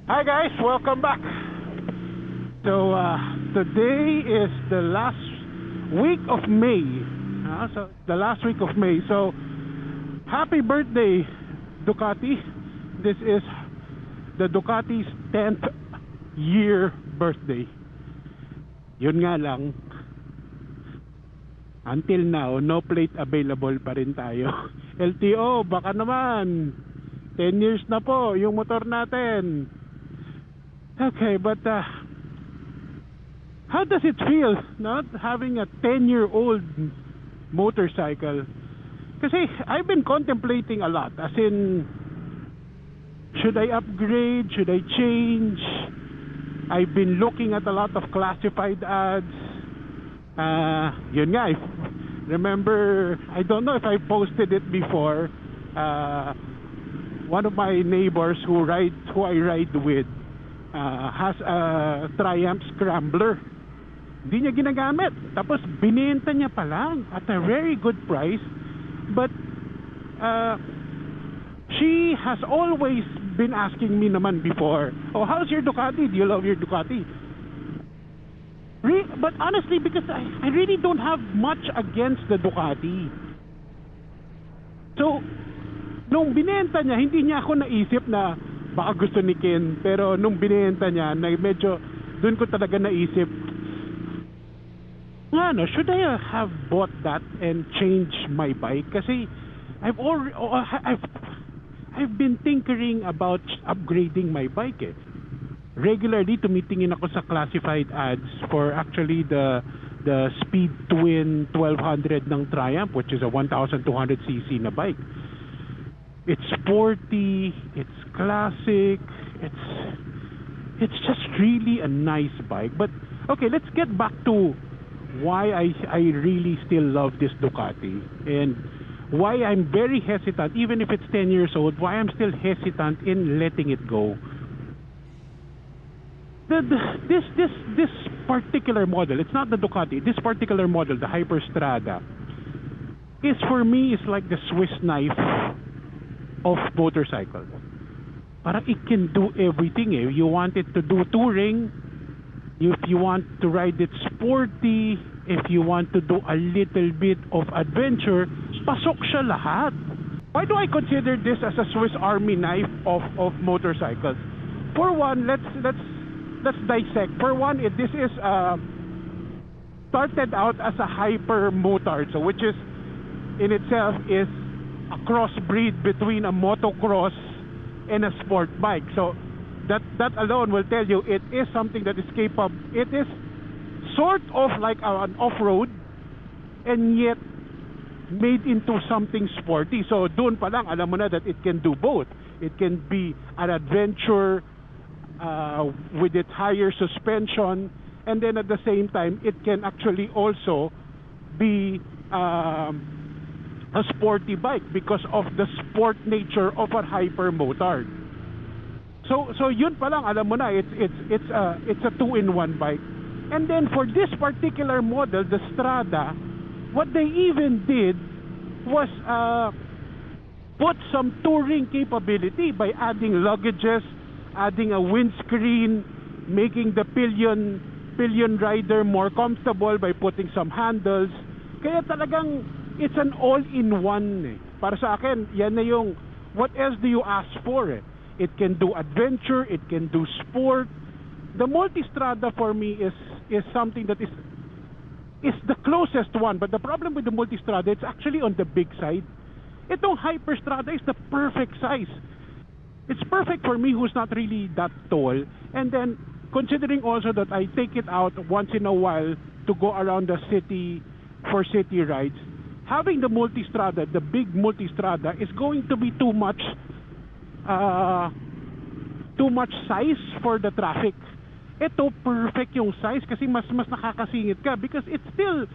Hi guys, welcome back. So today is the last week of May. So the last week of May. So happy birthday, Ducati. This is the Ducati's 10th year birthday. Yun nga lang, until now, no plate available pa rin tayo. LTO, baka naman. 10 years na po yung motor natin. Okay, but how does it feel not having a 10-year-old motorcycle? Kasi I've been contemplating a lot, as in, should I upgrade, should I change? I've been looking at a lot of classified ads. Yun nga, remember, I don't know if I posted it before, one of my neighbors who I ride with has a Triumph Scrambler. Hindi niya ginagamit. Tapos binenta niya pa lang at a very good price. But she has always been asking me naman before, oh, how's your Ducati? Do you love your Ducati? But honestly, because I really don't have much against the Ducati. So, nung binenta niya, hindi niya ako naisip na baka gusto ni Ken. Pero nung binenta niya, na medyo doon ko talaga naisip, ano, should I have bought that and change my bike? Kasi I've been tinkering about upgrading my bike. Regularly tumitingin ako sa classified ads for actually the Speed Twin 1200 ng Triumph, which is a 1200cc na bike. It's sporty, it's classic, it's just really a nice bike. But okay, let's get back to why I really still love this Ducati and why I'm very hesitant, even if it's 10 years old, why I'm still hesitant in letting it go. This particular model, it's not the Ducati, this particular model, the Hyperstrada, is for me is like the Swiss knife of motorcycles. Parang it can do everything. You want it to do touring, if you want to ride it sporty, if you want to do a little bit of adventure, pasok siya lahat. Why do I consider this as a Swiss Army knife of motorcycles? For one, let's dissect. For one, this is started out as a hyper motard, so which is in itself is a crossbreed between a motocross and a sport bike. So that alone will tell you it is something that is capable. It is sort of like an off-road and yet made into something sporty. So doon pa lang alam mo na that it can do both. It can be an adventure with its higher suspension, and then at the same time it can actually also be a sporty bike because of the sport nature of a hyper motard. So yun pa lang alam mo na it's a two-in-one bike. And then for this particular model, the Strada, what they even did was put some touring capability by adding luggages, adding a windscreen, making the pillion rider more comfortable by putting some handles. Kaya talagang it's an all-in-one. Para sa akin, yan na yung what else do you ask for? It can do adventure, it can do sport. The Multistrada for me is something that is the closest one, but the problem with the Multistrada, it's actually on the big side. Itong Hyperstrada is the perfect size. It's perfect for me who's not really that tall. And then considering also that I take it out once in a while to go around the city for city rides, having the Multistrada, the big Multistrada, is going to be too much size for the traffic. Ito perfect yung size kasi mas nakakasingit ka because it's still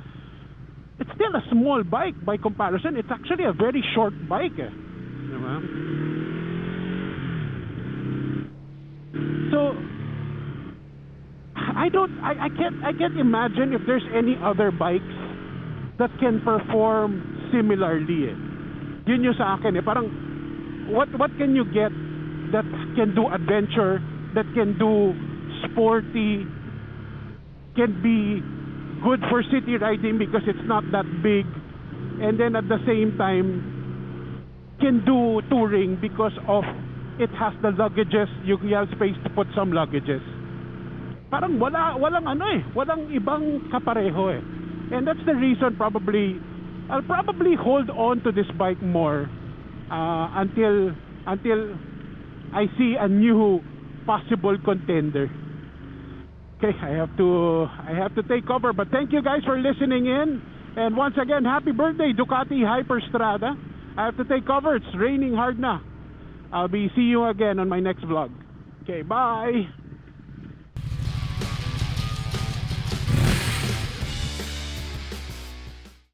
a small bike by comparison. It's actually a very short bike. Diba? So I can't imagine if there's any other bikes that can perform similarly. Yun yung sa akin parang what can you get that can do adventure, that can do sporty, can be good for city riding because it's not that big, and then at the same time can do touring because of it has the luggages. You have space to put some luggages. Parang walang ibang kapareho eh. And that's the reason probably I'll probably hold on to this bike more until I see a new possible contender. Okay, I have to take cover, but thank you guys for listening in. And once again, happy birthday Ducati Hyperstrada. I have to take cover. It's raining hard na. I'll be see you again on my next vlog. Okay, bye.